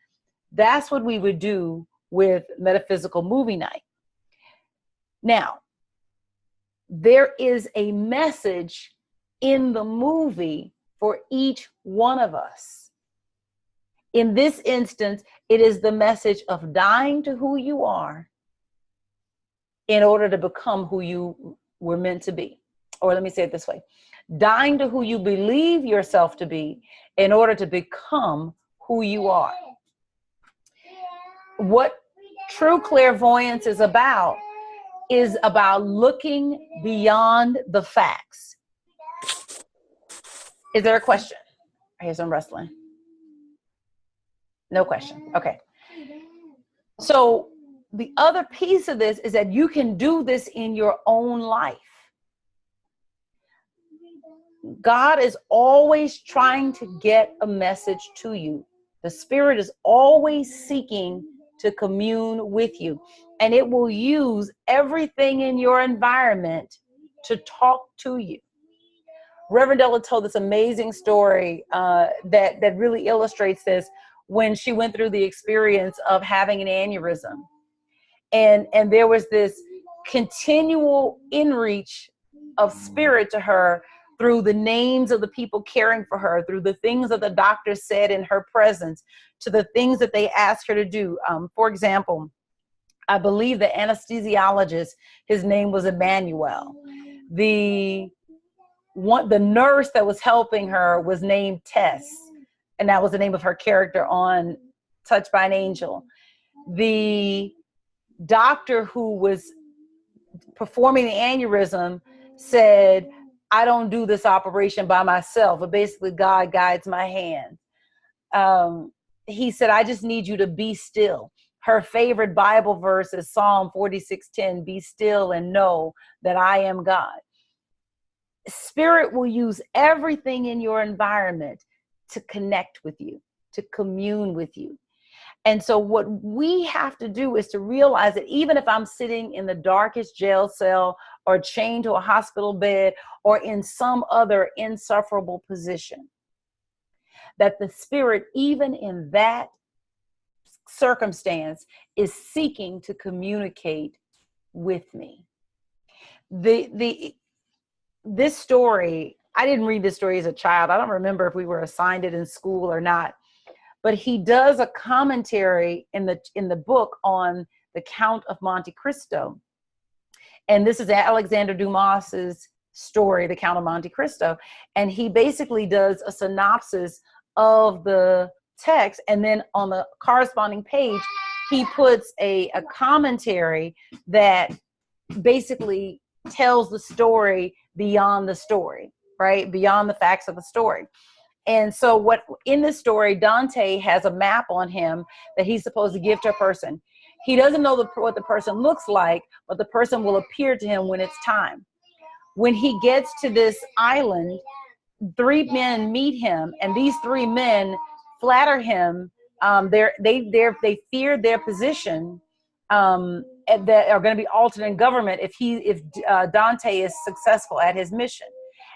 That's what we would do with Metaphysical Movie Night. Now, there is a message in the movie for each one of us. In this instance, it is the message of dying to who you are in order to become who you were meant to be. Or let me say it this way: dying to who you believe yourself to be in order to become who you are. What true clairvoyance is about looking beyond the facts. Is there a question? I hear some rustling. No question. Okay. So the other piece of this is that you can do this in your own life. God is always trying to get a message to you. The Spirit is always seeking to commune with you, and it will use everything in your environment to talk to you. Reverend Della told this amazing story that really illustrates this when she went through the experience of having an aneurysm. And there was this continual inreach of spirit to her through the names of the people caring for her, through the things that the doctor said in her presence, to the things that they asked her to do. For example, I believe the anesthesiologist, his name was Emmanuel. The nurse that was helping her was named Tess, and that was the name of her character on Touched by an Angel. The doctor who was performing the aneurysm said, "I don't do this operation by myself, but basically God guides my hand." He said, "I just need you to be still." Her favorite Bible verse is Psalm 46:10, "Be still and know that I am God." Spirit will use everything in your environment to connect with you, to commune with you. And so what we have to do is to realize that even if I'm sitting in the darkest jail cell or chained to a hospital bed or in some other insufferable position, that the Spirit, even in that circumstance, is seeking to communicate with me. This story, I didn't read this story as a child. I don't remember if we were assigned it in school or not. But he does a commentary in the book on the Count of Monte Cristo. And this is Alexander Dumas's story, the Count of Monte Cristo. And he basically does a synopsis of the text. And then on the corresponding page, he puts a commentary that basically tells the story beyond the story, right? Beyond the facts of the story. And so what in this story, Dante has a map on him that he's supposed to give to a person. He doesn't know what the person looks like, but the person will appear to him when it's time. When he gets to this island, 3 men meet him, and these 3 men flatter him. They fear their position, that are going to be altered in government if Dante is successful at his mission.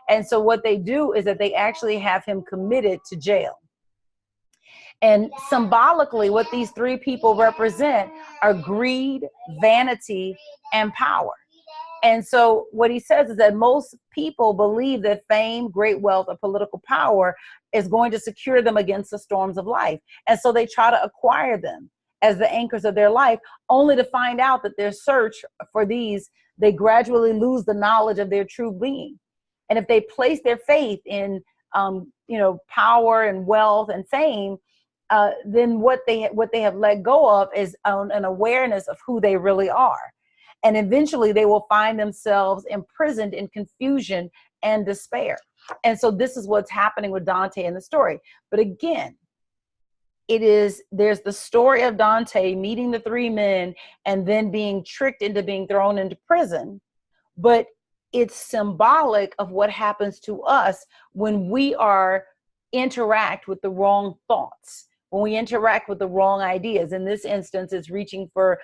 And so what they do is that they actually have him committed to jail. And symbolically, what these 3 people represent are greed, vanity, and power. And so what he says is that most people believe that fame, great wealth, or political power is going to secure them against the storms of life. And so they try to acquire them as the anchors of their life, only to find out that their search for these, they gradually lose the knowledge of their true being. And if they place their faith in, power and wealth and fame, then what they have let go of is an awareness of who they really are. And eventually they will find themselves imprisoned in confusion and despair. And so this is what's happening with Dante in the story. But again, there's the story of Dante meeting the 3 men and then being tricked into being thrown into prison. But it's symbolic of what happens to us when we interact with the wrong thoughts, when we interact with the wrong ideas. In this instance, it's reaching for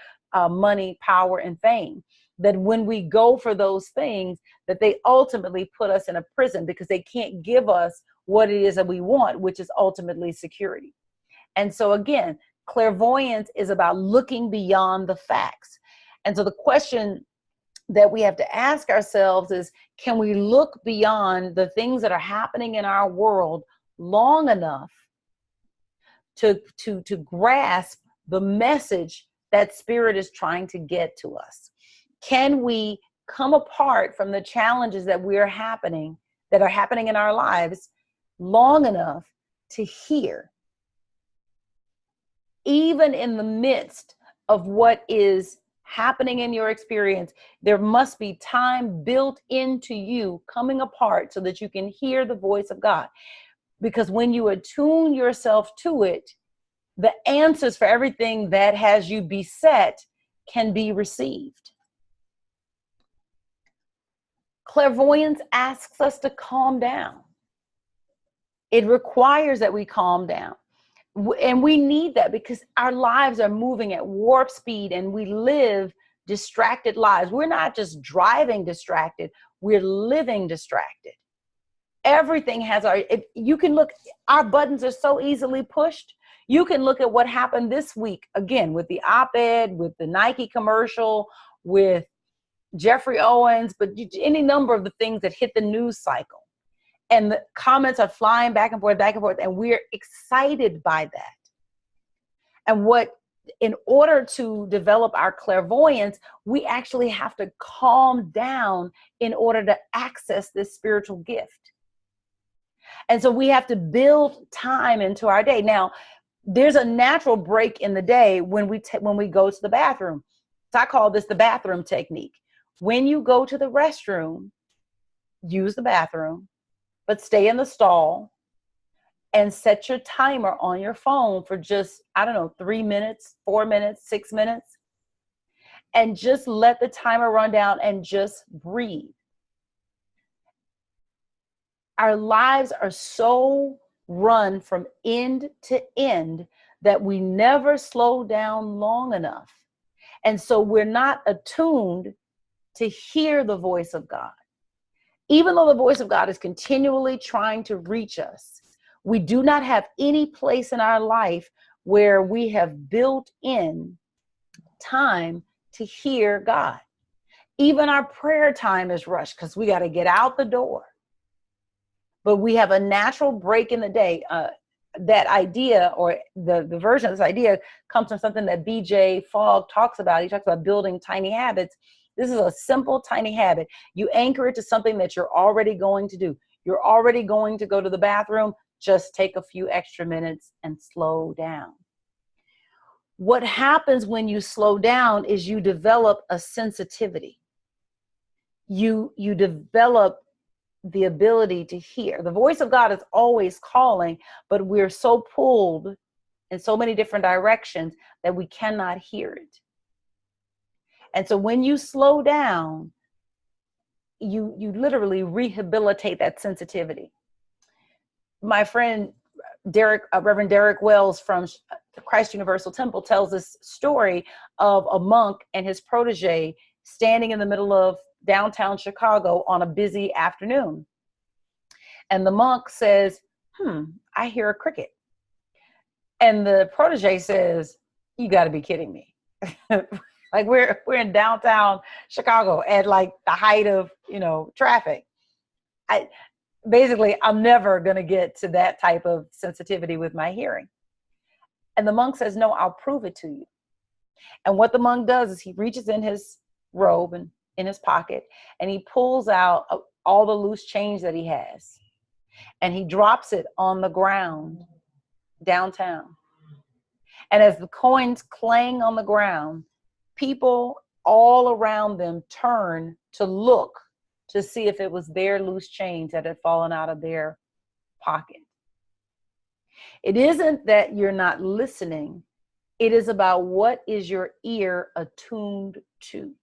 money, power, and fame. That when we go for those things, that they ultimately put us in a prison because they can't give us what it is that we want, which is ultimately security. And so again, clairvoyance is about looking beyond the facts. And so the question that we have to ask ourselves is, can we look beyond the things that are happening in our world long enough to grasp the message that Spirit is trying to get to us? Can we come apart from the challenges that are happening in our lives long enough to hear, even in the midst of what is happening in your experience? There must be time built into you coming apart so that you can hear the voice of God. Because when you attune yourself to it, the answers for everything that has you beset can be received. Clairvoyance asks us to calm down. It requires that we calm down. And we need that because our lives are moving at warp speed and we live distracted lives. We're not just driving distracted, we're living distracted. Everything has you can look, our buttons are so easily pushed. You can look at what happened this week, again, with the op-ed, with the Nike commercial, with Jeffrey Owens, but any number of the things that hit the news cycle. And the comments are flying back and forth, and we're excited by that. And in order to develop our clairvoyance, we actually have to calm down in order to access this spiritual gift. And so we have to build time into our day. Now, there's a natural break in the day when we go to the bathroom. So I call this the bathroom technique. When you go to the restroom, use the bathroom, but stay in the stall and set your timer on your phone for just, 3 minutes, 4 minutes, 6 minutes. And just let the timer run down and just breathe. Our lives are so run from end to end that we never slow down long enough. And so we're not attuned to hear the voice of God. Even though the voice of God is continually trying to reach us, we do not have any place in our life where we have built in time to hear God. Even our prayer time is rushed because we got to get out the door. But we have a natural break in the day. That idea, or the version of this idea, comes from something that B.J. Fogg talks about. He talks about building tiny habits. This is a simple, tiny habit. You anchor it to something that you're already going to do. You're already going to go to the bathroom. Just take a few extra minutes and slow down. What happens when you slow down is you develop a sensitivity. You develop the ability to hear. The voice of God is always calling, but we're so pulled in so many different directions that we cannot hear it. And so when you slow down, you literally rehabilitate that sensitivity. My friend Reverend Derek Wells from Christ Universal Temple tells this story of a monk and his protege standing in the middle of downtown Chicago on a busy afternoon. And the monk says, I hear a cricket. And the protege says, you got to be kidding me. Like we're in downtown Chicago at like the height of, traffic. I'm never going to get to that type of sensitivity with my hearing. And the monk says, no, I'll prove it to you. And what the monk does is he reaches in his robe and in his pocket, and he pulls out all the loose change that he has. And he drops it on the ground downtown. And as the coins clang on the ground, people all around them turn to look to see if it was their loose change that had fallen out of their pocket. It isn't that you're not listening. It is about what is your ear attuned to.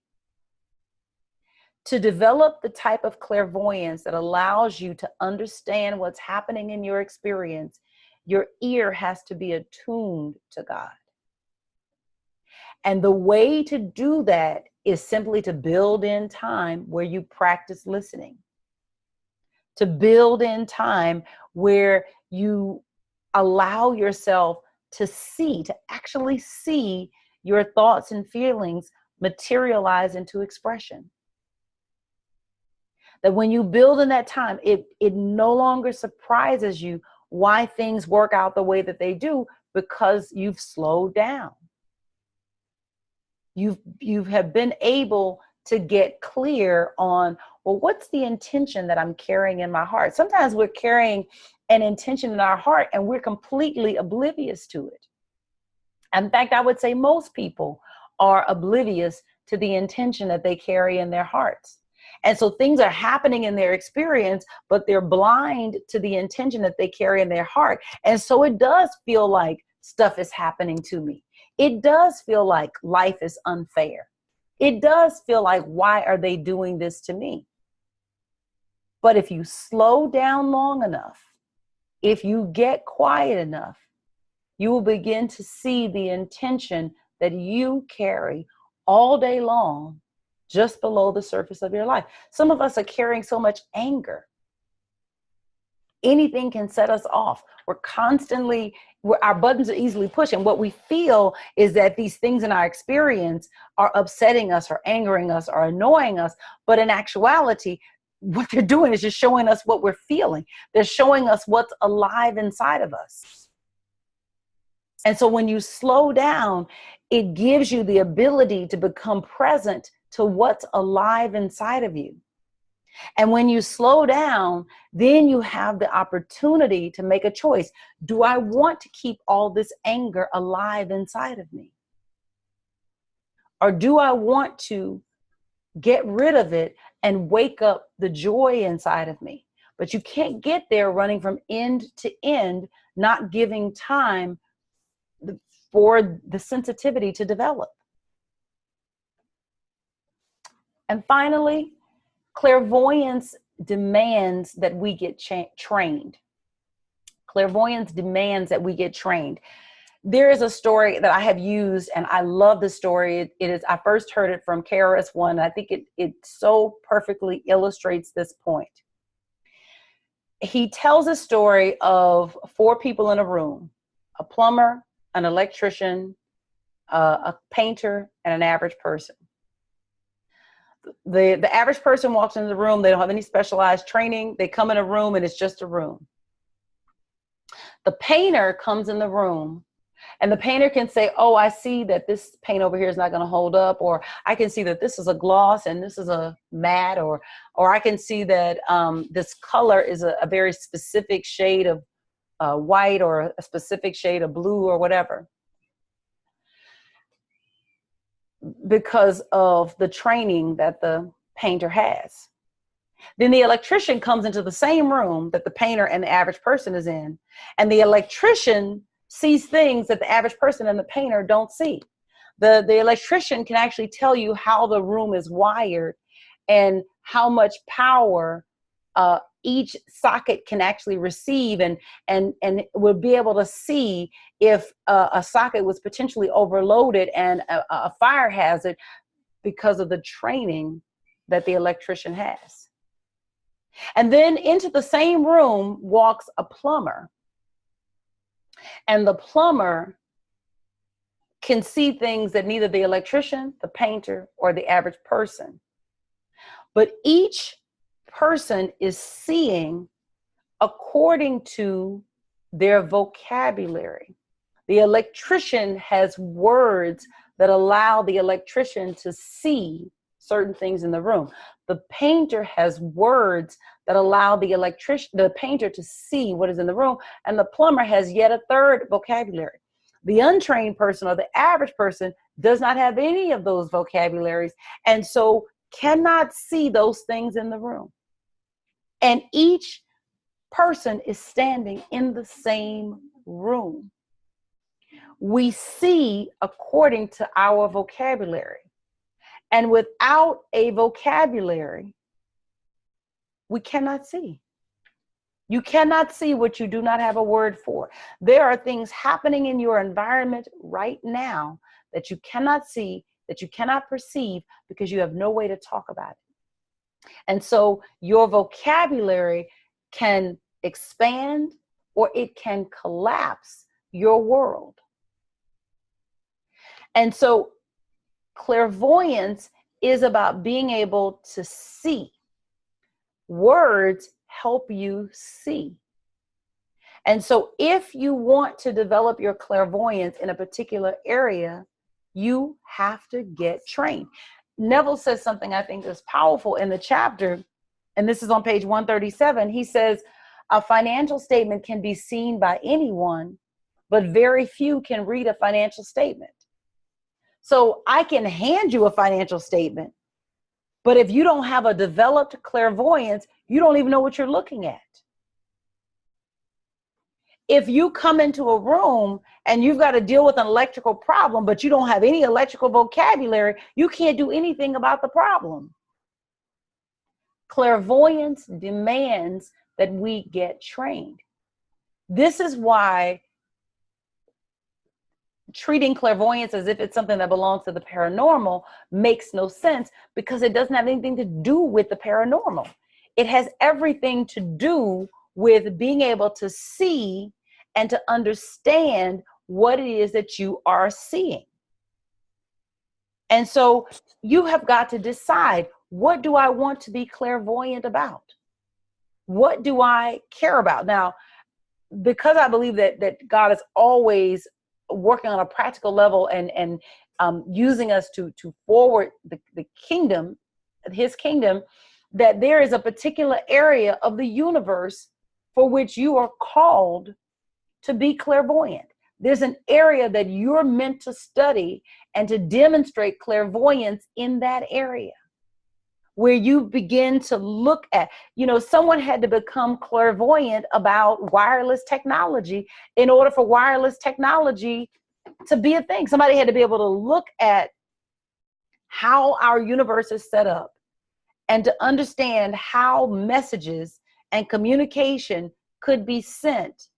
To develop the type of clairvoyance that allows you to understand what's happening in your experience, your ear has to be attuned to God. And the way to do that is simply to build in time where you practice listening. To build in time where you allow yourself to actually see your thoughts and feelings materialize into expression. That when you build in that time, it no longer surprises you why things work out the way that they do, because you've slowed down. You have been able to get clear on, well, what's the intention that I'm carrying in my heart? Sometimes we're carrying an intention in our heart and we're completely oblivious to it. In fact, I would say most people are oblivious to the intention that they carry in their hearts. And so things are happening in their experience, but they're blind to the intention that they carry in their heart. And so it does feel like stuff is happening to me. It does feel like life is unfair. It does feel like, why are they doing this to me? But if you slow down long enough, if you get quiet enough, you will begin to see the intention that you carry all day long just below the surface of your life. Some of us are carrying so much anger. Anything can set us off. Our buttons are easily pushed. And what we feel is that these things in our experience are upsetting us or angering us or annoying us. But in actuality, what they're doing is just showing us what we're feeling. They're showing us what's alive inside of us. And so when you slow down, it gives you the ability to become present to what's alive inside of you. And when you slow down, then you have the opportunity to make a choice. Do I want to keep all this anger alive inside of me? Or do I want to get rid of it and wake up the joy inside of me? But you can't get there running from end to end, not giving time for the sensitivity to develop. And finally, clairvoyance demands that we get trained. Clairvoyance demands that we get trained. There is a story that I have used, and I love the story. I first heard it from KRS-One, and I think it so perfectly illustrates this point. He tells a story of 4 people in a room: a plumber, an electrician, a painter, and an average person. The average person walks into the room. They don't have any specialized training. They come in a room and it's just a room. The painter comes in the room and the painter can say, oh, I see that this paint over here is not going to hold up. Or I can see that this is a gloss and this is a matte. Or I can see that this color is a very specific shade of white or a specific shade of blue or whatever, because of the training that the painter has. Then the electrician comes into the same room that the painter and the average person is in, and the electrician sees things that the average person and the painter don't see. The electrician can actually tell you how the room is wired and how much power each socket can actually receive, and will be able to see if a socket was potentially overloaded and a fire hazard, because of the training that the electrician has. And then into the same room walks a plumber, and the plumber can see things that neither the electrician, the painter, or the average person. But each person is seeing according to their vocabulary. The electrician has words that allow the electrician to see certain things in the room. The painter has words that allow the painter to see what is in the room, and the plumber has yet a third vocabulary. The untrained person or the average person does not have any of those vocabularies, and so cannot see those things in the room. And each person is standing in the same room. We see according to our vocabulary. And without a vocabulary, we cannot see. You cannot see what you do not have a word for. There are things happening in your environment right now that you cannot see, that you cannot perceive, because you have no way to talk about it. And so your vocabulary can expand or it can collapse your world. And so clairvoyance is about being able to see. Words help you see. And so if you want to develop your clairvoyance in a particular area, you have to get trained. Neville says something I think is powerful in the chapter, and this is on page 137. He says, a financial statement can be seen by anyone, but very few can read a financial statement. So I can hand you a financial statement, but if you don't have a developed clairvoyance, you don't even know what you're looking at. If you come into a room and you've got to deal with an electrical problem, but you don't have any electrical vocabulary, you can't do anything about the problem. Clairvoyance demands that we get trained. This is why treating clairvoyance as if it's something that belongs to the paranormal makes no sense, because it doesn't have anything to do with the paranormal. It has everything to do with being able to see and to understand what it is that you are seeing. And so you have got to decide, what do I want to be clairvoyant about? What do I care about? Now, because I believe that God is always working on a practical level and using us to forward the kingdom, his kingdom, that there is a particular area of the universe for which you are called to be clairvoyant. There's an area that you're meant to study and to demonstrate clairvoyance in that area, where you begin to look at, someone had to become clairvoyant about wireless technology in order for wireless technology to be a thing. Somebody had to be able to look at how our universe is set up and to understand how messages and communication could be sent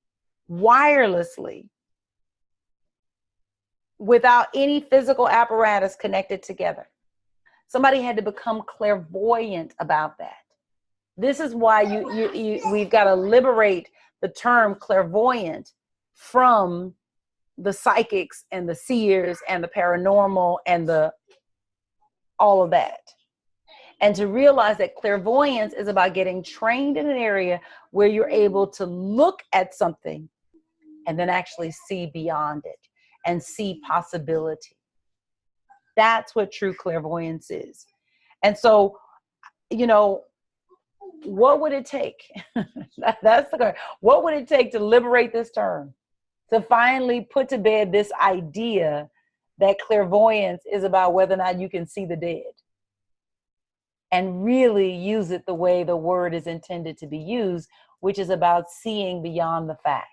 wirelessly without any physical apparatus connected together. Somebody had to become clairvoyant about that. This is why we've got to liberate the term clairvoyant from the psychics and the seers and the paranormal and all of that. And to realize that clairvoyance is about getting trained in an area where you're able to look at something and then actually see beyond it and see possibility. That's what true clairvoyance is. And so, what would it take? That's the question. What would it take to liberate this term? To finally put to bed this idea that clairvoyance is about whether or not you can see the dead, and really use it the way the word is intended to be used, which is about seeing beyond the facts.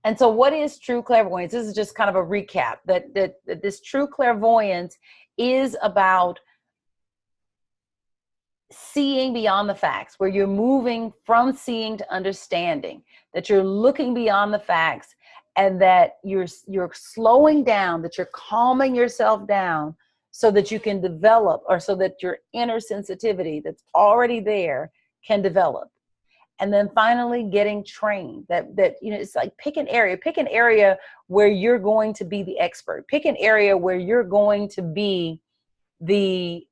And so what is true clairvoyance? This is just kind of a recap that this true clairvoyance is about seeing beyond the facts, where you're moving from seeing to understanding, that you're looking beyond the facts, and that you're slowing down, that you're calming yourself down so that you can develop, or so that your inner sensitivity that's already there can develop. And then finally getting trained, that it's like pick an area where you're going to be the expert. Pick an area where you're going to be that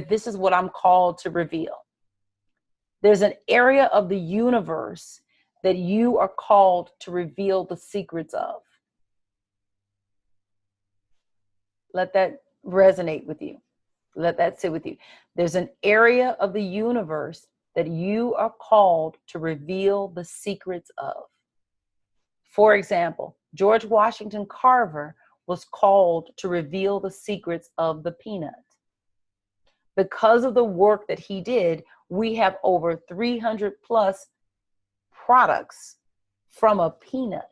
this is what I'm called to reveal. There's an area of the universe that you are called to reveal the secrets of. Let that resonate with you. Let that sit with you. There's an area of the universe that you are called to reveal the secrets of. For example, George Washington Carver was called to reveal the secrets of the peanut. Because of the work that he did, we have over 300 plus products from a peanut.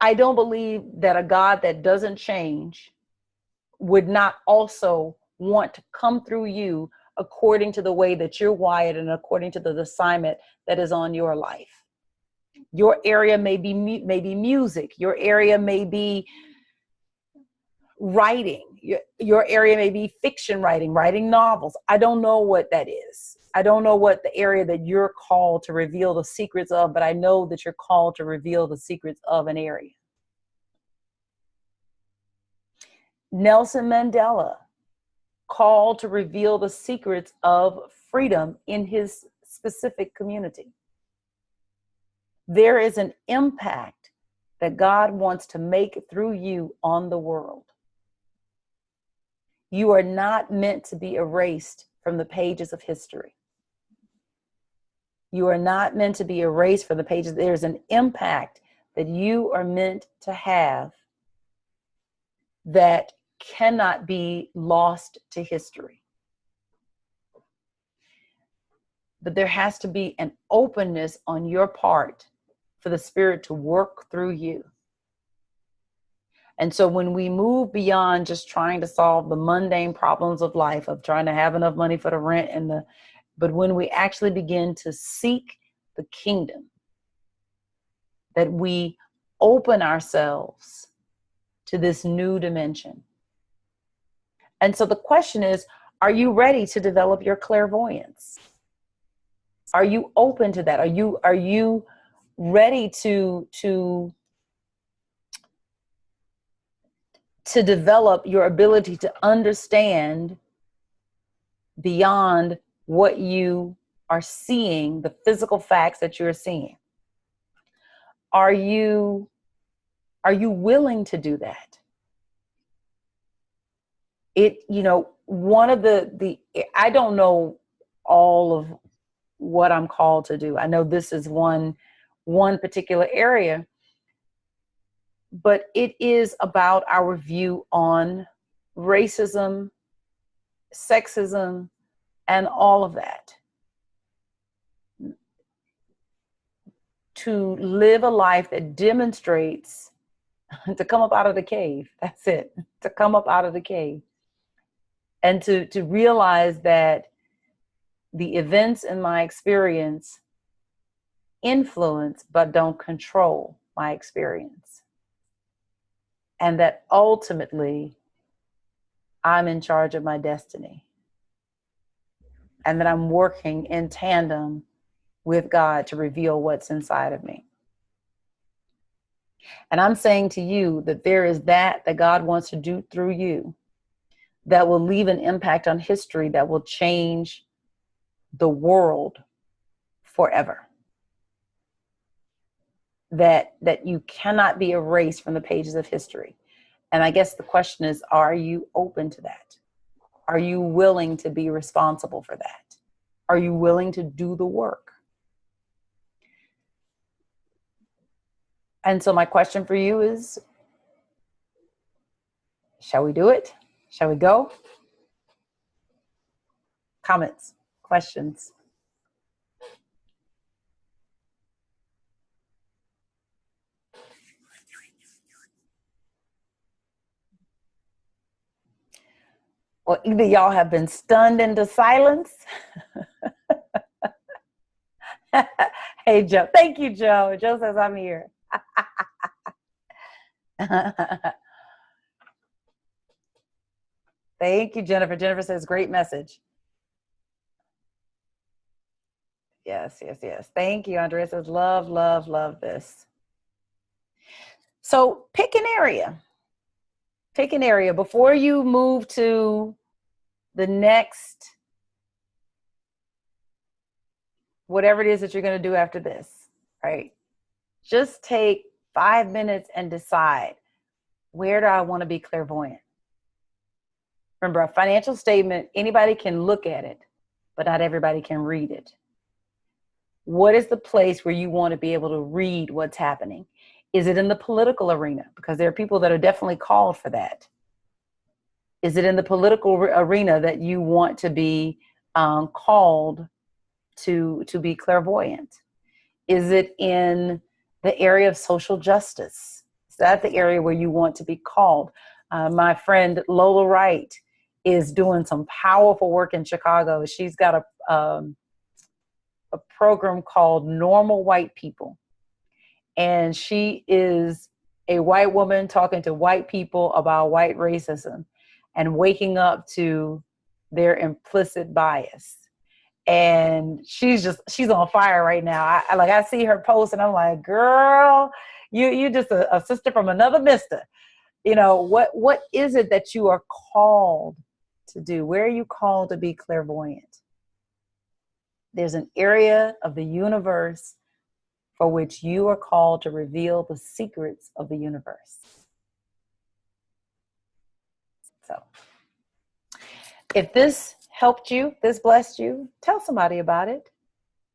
I don't believe that a God that doesn't change would not also want to come through you according to the way that you're wired and according to the assignment that is on your life. Your area may be music. Your area may be writing. Your area may be fiction writing novels. I don't know what that is. I don't know what the area that you're called to reveal the secrets of, but I know that you're called to reveal the secrets of an area. Nelson Mandela called to reveal the secrets of freedom in his specific community. There is an impact that God wants to make through you on the world. You are not meant to be erased from the pages of history. You are not meant to be erased from the pages. There's an impact that you are meant to have that cannot be lost to history. But there has to be an openness on your part for the Spirit to work through you. And so when we move beyond just trying to solve the mundane problems of life, of trying to have enough money for the rent but when we actually begin to seek the kingdom, that we open ourselves to this new dimension. And so the question is, are you ready to develop your clairvoyance? Are you open to that? Are you ready to develop your ability to understand beyond what you are seeing, the physical facts that you're seeing? Are you willing to do that? One of the I don't know all of what I'm called to do. I know this is one particular area, but it is about our view on racism, sexism, and all of that. To live a life that demonstrates to come up out of the cave. That's it. To come up out of the cave. And to realize that the events in my experience influence but don't control my experience. And that ultimately I'm in charge of my destiny. And that I'm working in tandem with God to reveal what's inside of me. And I'm saying to you that there is that God wants to do through you that will leave an impact on history that will change the world forever. That you cannot be erased from the pages of history. And I guess the question is, are you open to that? Are you willing to be responsible for that? Are you willing to do the work? And so my question for you is, shall we do it? Shall we go? Comments, questions? Well, either y'all have been stunned into silence. Hey, Joe. Thank you, Joe. Joe says I'm here. Thank you, Jennifer. Jennifer says, great message. Yes. Thank you, Andrea says, love this. So pick an area. Pick an area before you move to the next, whatever it is that you're going to do after this, right? Just take 5 minutes and decide, where do I want to be clairvoyant? Remember, a financial statement, anybody can look at it, but not everybody can read it. What is the place where you want to be able to read what's happening? Is it in the political arena? Because there are people that are definitely called for that. Is it in the political arena that you want to be called to be clairvoyant? Is it in the area of social justice? Is that the area where you want to be called? My friend Lola Wright is doing some powerful work in Chicago. She's got a program called Normal White People. And she is a white woman talking to white people about white racism and waking up to their implicit bias. And she's on fire right now. I see her post and I'm like, girl, you just a sister from another mister. You know, what is it that you are called to do? Where are you called to be clairvoyant? There's an area of the universe for which you are called to reveal the secrets of the universe. So, if this helped you, this blessed you, tell somebody about it.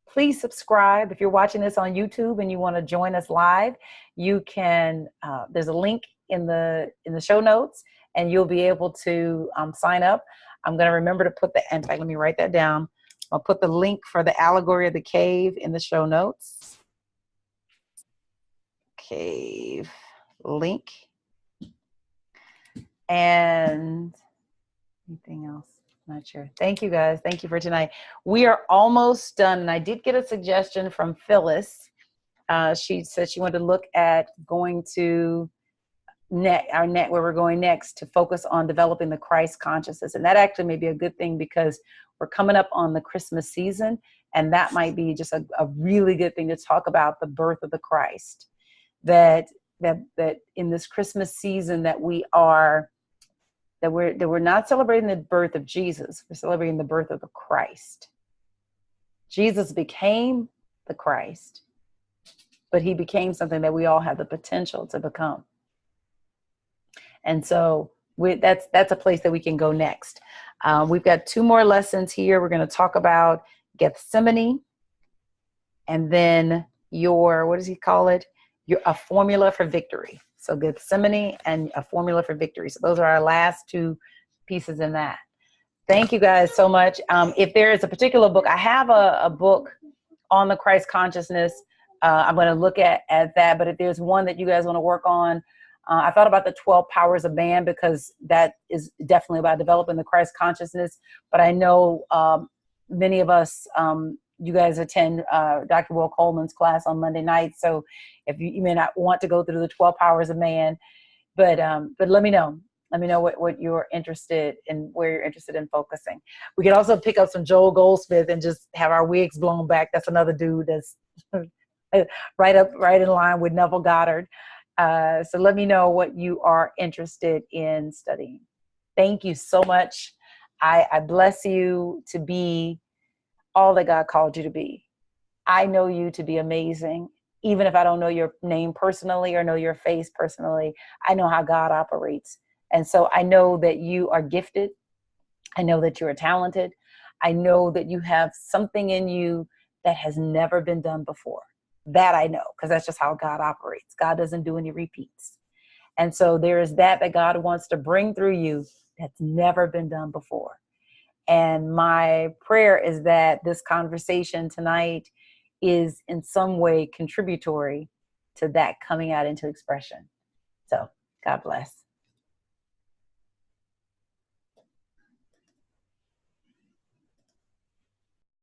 Please subscribe. If you're watching this on YouTube and you want to join us live, you can, there's a link in the show notes and you'll be able to sign up. I'm going to remember to put in fact, let me write that down. I'll put the link for the allegory of the cave in the show notes. Cave link. And anything else? Not sure. Thank you guys. Thank you for tonight. We are almost done. And I did get a suggestion from Phyllis. She said she wanted to look at going to our net where we're going next to focus on developing the Christ consciousness. And that actually may be a good thing because we're coming up on the Christmas season. And that might be just a really good thing to talk about the birth of the Christ. That in this Christmas season that we're not celebrating the birth of Jesus, we're celebrating the birth of the Christ. Jesus became the Christ, but he became something that we all have the potential to become. And so that's a place that we can go next. We've got 2 more lessons here. We're going to talk about Gethsemane and then what does he call it? A formula for victory. So Gethsemane and a formula for victory. So those are our last 2 pieces in that. Thank you guys so much. If there is a particular book, I have a book on the Christ consciousness. I'm going to look at that. But if there's one that you guys want to work on, I thought about the 12 powers of man because that is definitely about developing the Christ consciousness. But I know many of us, you guys attend Dr. Will Coleman's class on Monday nights. So if you may not want to go through the 12 powers of man, but let me know. Let me know what you're interested in, where you're interested in focusing. We can also pick up some Joel Goldsmith and just have our wigs blown back. That's another dude that's right in line with Neville Goddard. So let me know what you are interested in studying. Thank you so much. I bless you to be all that God called you to be. I know you to be amazing. Even if I don't know your name personally or know your face personally, I know how God operates. And so I know that you are gifted. I know that you are talented. I know that you have something in you that has never been done before. That I know, because that's just how God operates. God doesn't do any repeats. And so there is that God wants to bring through you that's never been done before. And my prayer is that this conversation tonight is in some way contributory to that coming out into expression. So God bless.